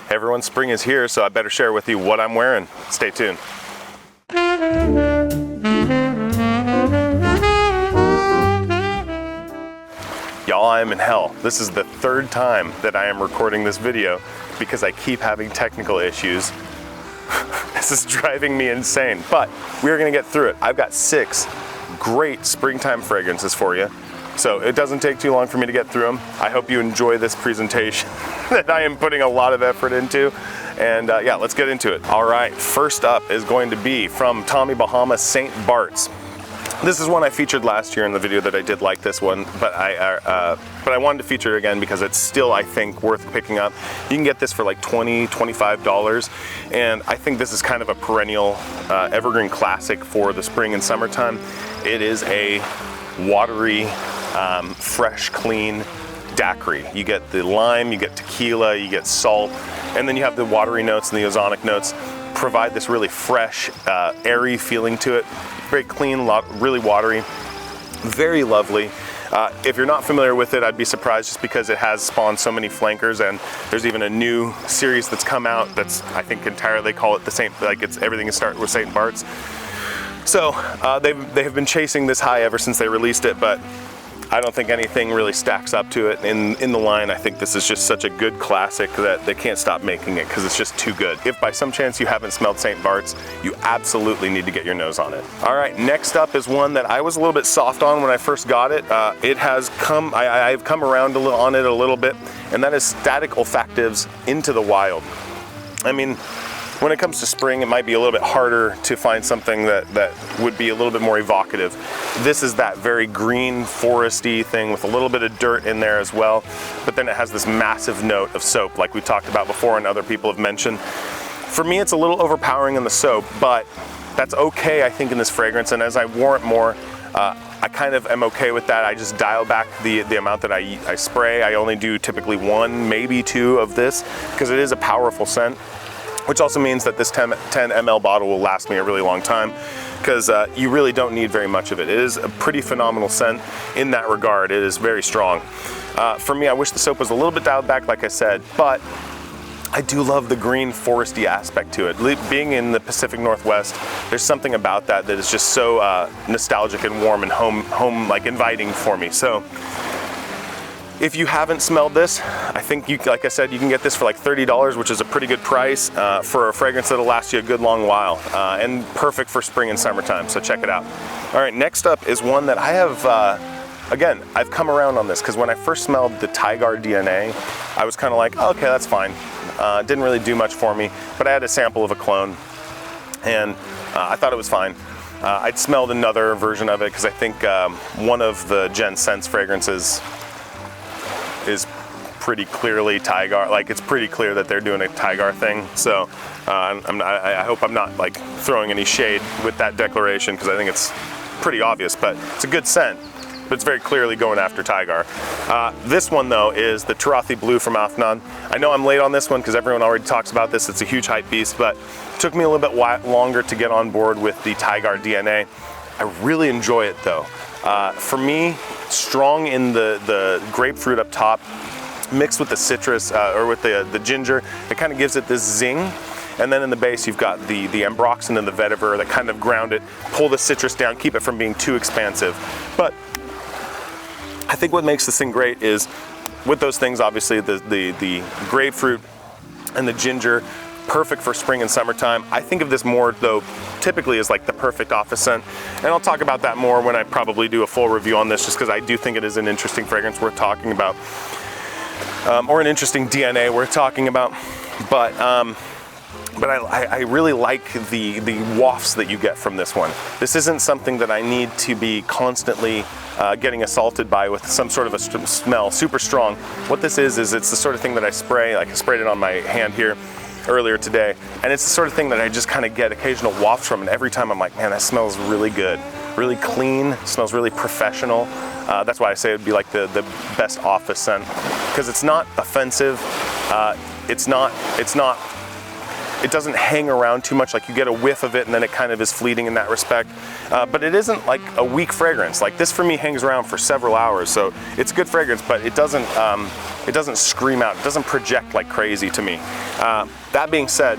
Hey everyone, spring is here, so I better share with you what I'm wearing. Stay tuned. Y'all, I am in hell. This is the third time that I am recording this video because I keep having technical issues. This is driving me insane, but we're gonna get through it. I've got 6 great springtime fragrances for you. So it doesn't take too long for me to get through them. I hope you enjoy this presentation that I am putting a lot of effort into. And yeah, let's get into it. All right, first up is going to be from Tommy Bahama St. Barts. This is one I featured last year in the video that I did like this one, but I wanted to feature it again because it's still, I think, worth picking up. You can get this for like $20, $25, and I think this is kind of a perennial evergreen classic for the spring and summertime. It is a watery, fresh, clean daiquiri. You get the lime, you get tequila, you get salt, and then you have the watery notes and the ozonic notes provide this really fresh, airy feeling to it. Very clean, really watery, very lovely. If you're not familiar with it, I'd be surprised just because it has spawned so many flankers, and there's even a new series that's come out that's, I think, entirely call it the same, like it's everything is starting with St. Barts. So they have been chasing this high ever since they released it, but I don't think anything really stacks up to it in the line. I think this is just such a good classic that they can't stop making it because it's just too good. If by some chance you haven't smelled St. Barts, you absolutely need to get your nose on it. All right, next up is one that I was a little bit soft on when I first got it. It has come, I've come around on it a little bit, and that is Static Olfactives Into the Wild. I mean, when it comes to spring, it might be a little bit harder to find something that would be a little bit more evocative. This is that very green, foresty thing with a little bit of dirt in there as well, but then it has this massive note of soap like we talked about before and other people have mentioned. For me, it's a little overpowering in the soap, but that's okay, I think, in this fragrance, and as I wore it more, I kind of am okay with that. I just dial back the amount that I spray. I only do typically 1, maybe 2 of this, because it is a powerful scent, which also means that this 10 ml bottle will last me a really long time because you really don't need very much of it. It is a pretty phenomenal scent in that regard. It is very strong. For me, I wish the soap was a little bit dialed back, like I said, but I do love the green foresty aspect to it. Being in the Pacific Northwest, there's something about that is just so nostalgic and warm and home like inviting for me. So if you haven't smelled this, I think, like I said, you can get this for like $30, which is a pretty good price for a fragrance that'll last you a good long while, and perfect for spring and summertime, so check it out. All right, next up is one that I have, again, I've come around on this, because when I first smelled the Tigar DNA, I was kind of like, oh, okay, that's fine. Didn't really do much for me, but I had a sample of a clone, and I thought it was fine. I'd smelled another version of it, because I think one of the Gen Sense fragrances is pretty clearly Tigar. Like, it's pretty clear that they're doing a Tigar thing. So I hope I'm not like throwing any shade with that declaration, because I think it's pretty obvious, but it's a good scent, but it's very clearly going after Tigar. This one though is the Tarathi Blue from Afnan. I know I'm late on this one because everyone already talks about this. It's a huge hype beast, but it took me a little bit longer to get on board with the Tigar DNA. I really enjoy it though. For me, strong in the grapefruit up top, mixed with the citrus or with the ginger, it kind of gives it this zing. And then in the base, you've got the ambroxan and the vetiver that kind of ground it, pull the citrus down, keep it from being too expansive. But I think what makes this thing great is with those things, obviously the grapefruit and the ginger, perfect for spring and summertime. I think of this more though typically as like the perfect office scent, and I'll talk about that more when I probably do a full review on this, just because I do think it is an interesting fragrance worth talking about, or an interesting DNA worth talking about. But I really like the wafts that you get from this one. This isn't something that I need to be constantly getting assaulted by with some sort of a smell super strong. What this is it's the sort of thing that I spray, like I sprayed it on my hand here earlier today, and it's the sort of thing that I just kind of get occasional wafts from, and every time I'm like, man, that smells really good, really clean, smells really professional. That's why I say it'd be like the best office scent, because it's not offensive, it's not it doesn't hang around too much. Like you get a whiff of it and then it kind of is fleeting in that respect. But it isn't like a weak fragrance. Like this for me hangs around for several hours, so it's good fragrance, but it doesn't scream out. It doesn't project like crazy to me. That being said,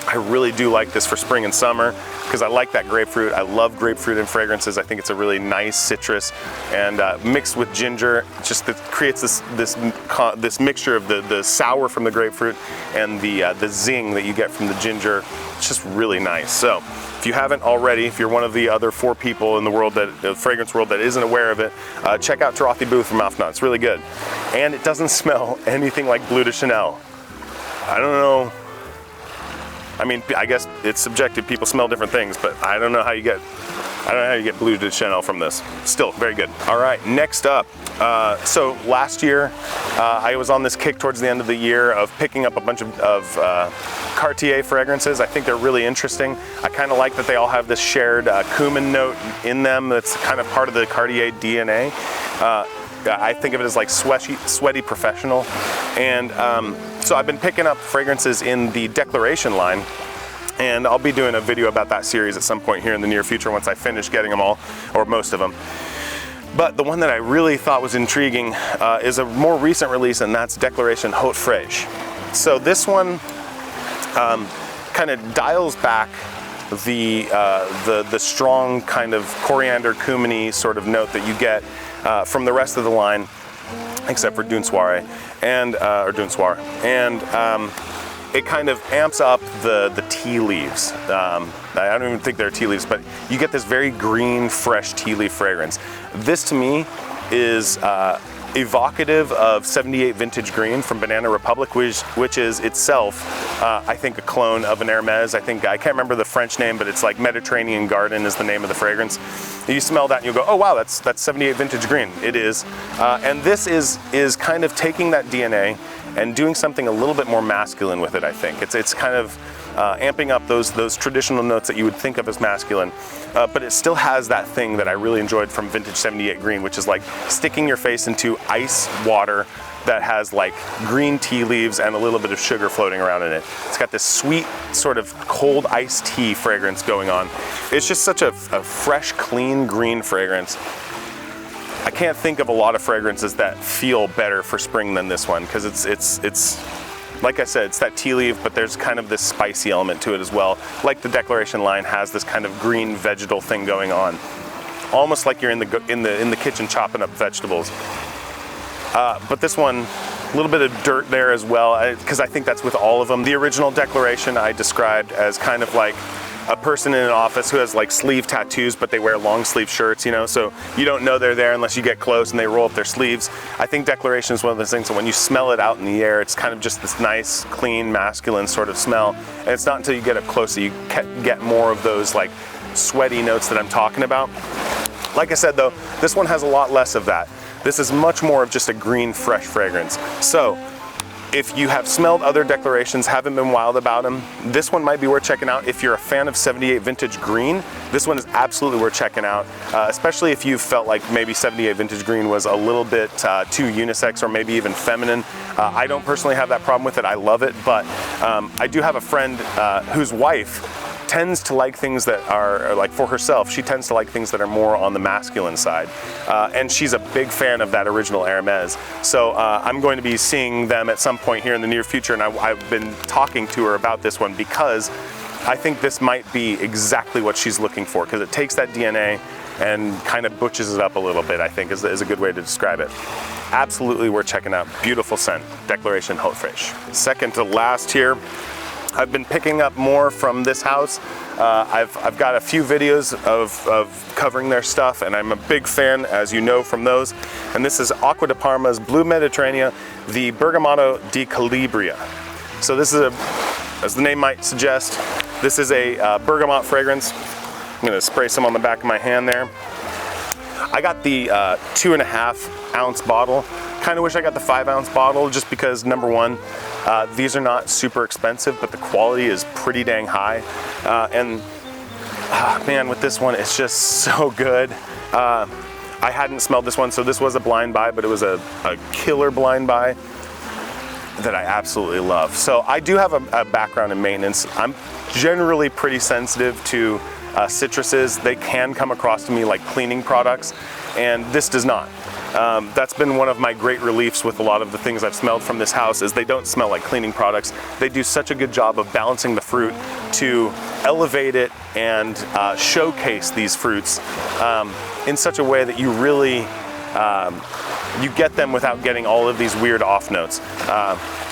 I really do like this for spring and summer because I like that grapefruit. I love grapefruit in fragrances. I think it's a really nice citrus, and mixed with ginger, just that creates this mixture of the sour from the grapefruit and the zing that you get from the ginger. It's just really nice. So if you haven't already, if you're one of the other 4 people in the world, the fragrance world, that isn't aware of it, check out Tarothi Booth from Mouth Knot. It's really good. And it doesn't smell anything like Bleu de Chanel. I don't know. I mean, I guess it's subjective. People smell different things, but I don't know how you get Bleu de Chanel from this. Still very good. All right, next up. So last year, I was on this kick towards the end of the year of picking up a bunch of Cartier fragrances. I think they're really interesting. I kind of like that they all have this shared cumin note in them. That's kind of part of the Cartier DNA. I think of it as like sweaty professional. And so I've been picking up fragrances in the Declaration line, and I'll be doing a video about that series at some point here in the near future once I finish getting them all, or most of them. But the one that I really thought was intriguing is a more recent release, and that's Declaration Haute Fraîche. So this one kind of dials back the strong kind of coriander, cuminy sort of note that you get from the rest of the line, except for Dune Soirée and or Dune Soir, and it kind of amps up the tea leaves. I don't even think they're tea leaves, but you get this very green, fresh tea leaf fragrance. This to me is evocative of 78 Vintage Green from Banana Republic, which is itself, I think, a clone of an Hermes. I can't remember the French name, but it's like Mediterranean Garden is the name of the fragrance. You smell that and you go, oh wow, that's 78 Vintage Green. It is. And this is kind of taking that DNA and doing something a little bit more masculine with it, I think. It's kind of amping up those traditional notes that you would think of as masculine, but it still has that thing that I really enjoyed from Vintage 78 Green, which is like sticking your face into ice water that has like green tea leaves and a little bit of sugar floating around in it. It's got this sweet sort of cold iced tea fragrance going on. It's just such a fresh, clean green fragrance. I can't think of a lot of fragrances that feel better for spring than this one, because it's like I said, it's that tea leaf, but there's kind of this spicy element to it as well. Like the Declaration line has this kind of green vegetal thing going on, almost like you're in the kitchen chopping up vegetables. But this one, a little bit of dirt there as well, because I think that's with all of them. The original Declaration I described as kind of like a person in an office who has like sleeve tattoos, but they wear long sleeve shirts, you know, so you don't know they're there unless you get close and they roll up their sleeves. I think Declaration is one of those things that when you smell it out in the air, it's kind of just this nice, clean, masculine sort of smell. And it's not until you get up close that you get more of those like sweaty notes that I'm talking about. Like I said though, this one has a lot less of that. This is much more of just a green, fresh fragrance. So if you have smelled other Declarations, haven't been wild about them, this one might be worth checking out. If you're a fan of 78 Vintage Green, this one is absolutely worth checking out, especially if you felt like maybe 78 Vintage Green was a little bit too unisex or maybe even feminine. I don't personally have that problem with it. I love it, but I do have a friend whose wife tends to like things that are, like for herself, she tends to like things that are more on the masculine side. And she's a big fan of that original Hermes. So I'm going to be seeing them at some point here in the near future, and I've been talking to her about this one because I think this might be exactly what she's looking for, because it takes that DNA and kind of butches it up a little bit, I think is a good way to describe it. Absolutely worth checking out. Beautiful scent, Declaration Haute Fraîche. Second to last here, I've been picking up more from this house. I've got a few videos of covering their stuff, and I'm a big fan, as you know, from those. And this is Acqua di Parma's Blue Mediterranea, the Bergamotto di Calabria. So this is as the name might suggest, this is a bergamot fragrance. I'm gonna spray some on the back of my hand there. I got the 2.5 ounce bottle. Kind of wish I got the 5 ounce bottle, just because number one, these are not super expensive, but the quality is pretty dang high. Man, with this one, it's just so good. I hadn't smelled this one, so this was a blind buy, but it was a killer blind buy. that I absolutely love. So I do have a background in maintenance. I'm generally pretty sensitive to citruses. They can come across to me like cleaning products, and this does not. That's been one of my great reliefs with a lot of the things I've smelled from this house, is they don't smell like cleaning products. They do such a good job of balancing the fruit to elevate it and showcase these fruits in such a way that you really you get them without getting all of these weird off notes.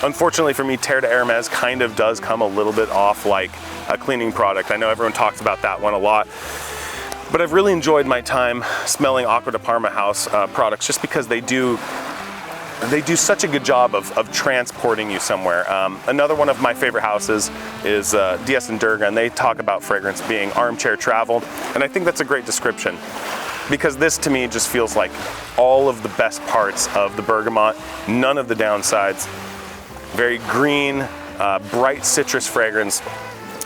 Unfortunately for me, Terre de Hermes kind of does come a little bit off like a cleaning product. I know everyone talks about that one a lot, but I've really enjoyed my time smelling Acqua di Parma house products, just because they do such a good job of transporting you somewhere. Another one of my favorite houses is Dies and Durga, and they talk about fragrance being armchair travel, and I think that's a great description, because this to me just feels like all of the best parts of the bergamot, none of the downsides. Very green, bright citrus fragrance,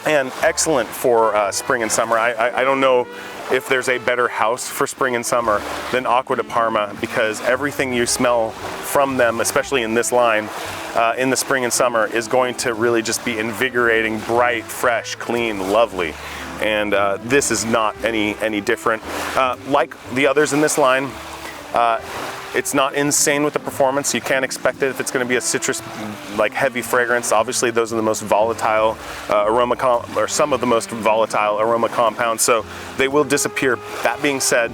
and excellent for spring and summer. I don't know if there's a better house for spring and summer than Acqua di Parma, because everything you smell from them, especially in this line, in the spring and summer, is going to really just be invigorating, bright, fresh, clean, lovely. And this is not any different. Like the others in this line, it's not insane with the performance. You can't expect it if it's going to be a citrus, like heavy fragrance. Obviously, those are the most volatile or some of the most volatile aroma compounds, so they will disappear. That being said,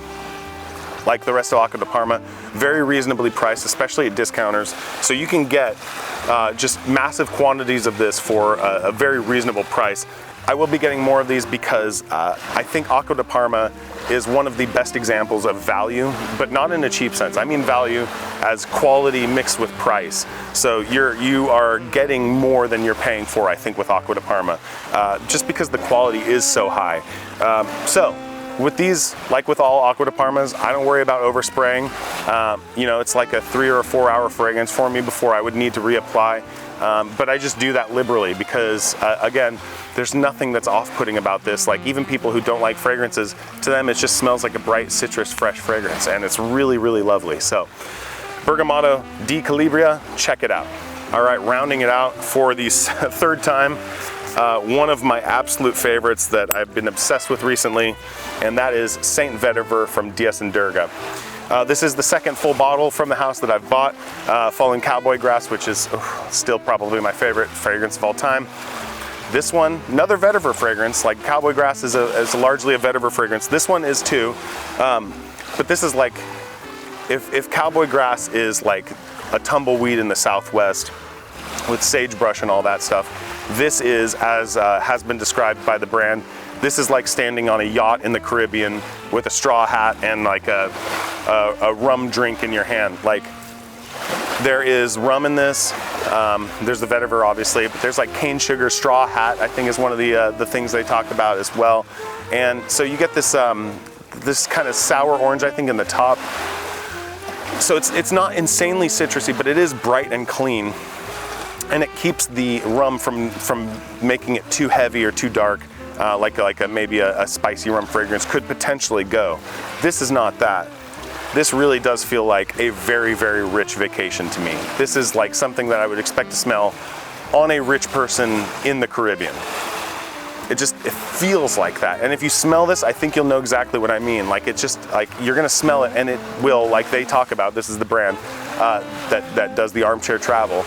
like the rest of Acqua di Parma, very reasonably priced, especially at discounters. So you can get just massive quantities of this for a very reasonable price. I will be getting more of these because I think Acqua di Parma is one of the best examples of value, but not in a cheap sense. I mean value as quality mixed with price. So you are getting more than you're paying for, I think, with Acqua di Parma, just because the quality is so high. So with these, like with all Acqua di Parmas, I don't worry about overspraying. You know, it's like a 3 or 4 hour fragrance for me before I would need to reapply. But I just do that liberally because, again, there's nothing that's off-putting about this. Like, even people who don't like fragrances, to them it just smells like a bright citrus fresh fragrance, and it's really, really lovely. So Bergamotto di Calabria, check it out. All right, rounding it out for the third time, one of my absolute favorites that I've been obsessed with recently, and that is Saint Vetiver from Dies and Durga. This is the second full bottle from the house that I've bought, following Cowboy Grass, which is still probably my favorite fragrance of all time. This one, another vetiver fragrance. Like Cowboy Grass is largely a vetiver fragrance. This one is too, but this is like, if Cowboy Grass is like a tumbleweed in the Southwest with sagebrush and all that stuff, this is, as has been described by the brand, this is like standing on a yacht in the Caribbean with a straw hat and like a rum drink in your hand. Like, there is rum in this. There's the vetiver, obviously, but there's like cane sugar. Straw hat, I think, is one of the things they talked about as well. And so you get this this kind of sour orange, I think, in the top. So it's not insanely citrusy, but it is bright and clean, and it keeps the rum from making it too heavy or too dark. Like maybe a spicy rum fragrance could potentially go. This is not that. This really does feel like a very, very rich vacation to me. This is like something that I would expect to smell on a rich person in the Caribbean. It feels like that. And if you smell this, I think you'll know exactly what I mean. Like, it's just like, you're gonna smell it and it will, like they talk about, this is the brand that does the armchair travel.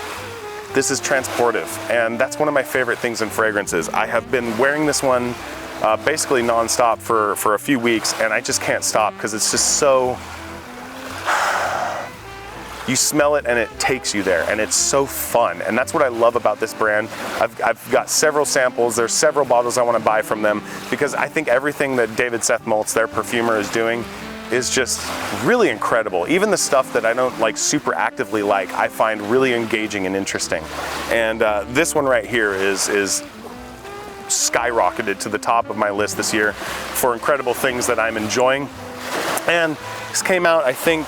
This is transportive, and that's one of my favorite things in fragrances. I have been wearing this one basically nonstop for a few weeks, and I just can't stop because it's just so, you smell it and it takes you there, and it's so fun. And that's what I love about this brand. I've got several samples. There's several bottles I want to buy from them, because I think everything that David Seth Maltz, their perfumer, is doing is just really incredible. Even the stuff that I don't like super actively like, I find really engaging and interesting. And this one right here is skyrocketed to the top of my list this year for incredible things that I'm enjoying. And this came out, I think,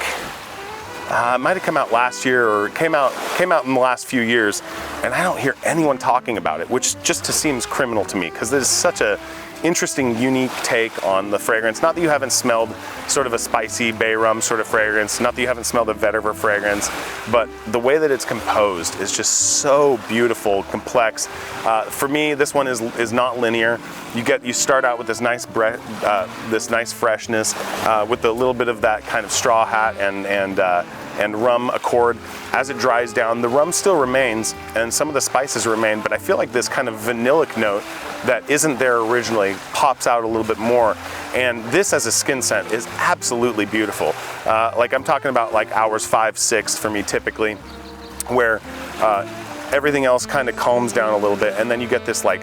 it might have come out last year, or came out in the last few years, and I don't hear anyone talking about it, which just seems criminal to me, because it is such a interesting, unique take on the fragrance. Not that you haven't smelled sort of a spicy bay rum sort of fragrance, not that you haven't smelled a vetiver fragrance, but the way that it's composed is just so beautiful, complex. For me, this one is not linear. You start out with this nice freshness with a little bit of that kind of straw hat and rum accord. As it dries down, the rum still remains and some of the spices remain, but I feel like this kind of vanillic note that isn't there originally pops out a little bit more. And this as a skin scent is absolutely beautiful. Like I'm talking about like hours 5, 6 for me typically, where everything else kind of calms down a little bit, and then you get this like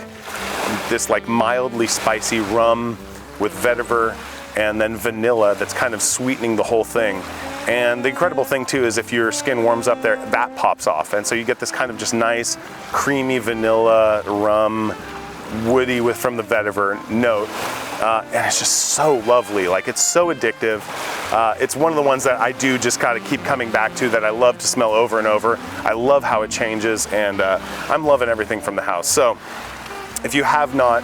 mildly spicy rum with vetiver and then vanilla that's kind of sweetening the whole thing. And the incredible thing too is if your skin warms up there, that pops off. And so you get this kind of just nice, creamy vanilla, rum, woody from the vetiver note. And it's just so lovely. Like, it's so addictive. It's one of the ones that I do just kind of keep coming back to, that I love to smell over and over. I love how it changes, and I'm loving everything from the house. So if you have not,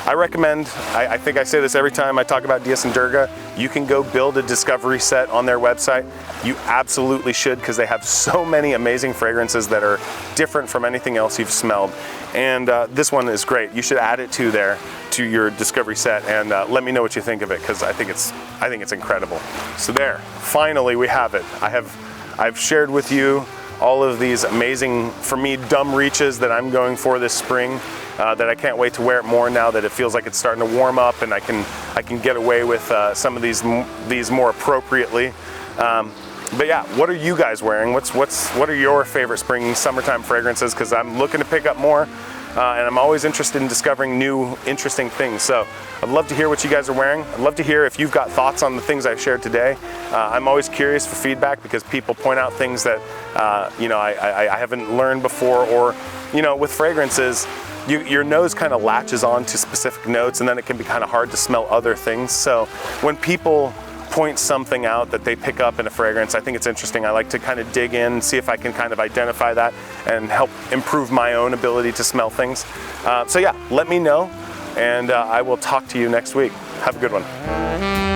I recommend, I think I say this every time I talk about Dias and Durga, you can go build a discovery set on their website. You absolutely should, because they have so many amazing fragrances that are different from anything else you've smelled. And this one is great. You should add it to your discovery set, and let me know what you think of it, because I think it's incredible. So there, finally we have it. I've shared with you all of these amazing, for me, dumb reaches that I'm going for this spring. That I can't wait to wear it more now that it feels like it's starting to warm up, and I can get away with some of these more appropriately. But yeah, what are you guys wearing? What are your favorite spring, summertime fragrances? Because I'm looking to pick up more, and I'm always interested in discovering new, interesting things. So I'd love to hear what you guys are wearing. I'd love to hear if you've got thoughts on the things I've shared today. I'm always curious for feedback, because people point out things that I haven't learned before, or with fragrances, your nose kind of latches on to specific notes, and then it can be kind of hard to smell other things. So when people point something out that they pick up in a fragrance, I think it's interesting. I like to kind of dig in, see if I can kind of identify that and help improve my own ability to smell things. So yeah, let me know, and I will talk to you next week. Have a good one.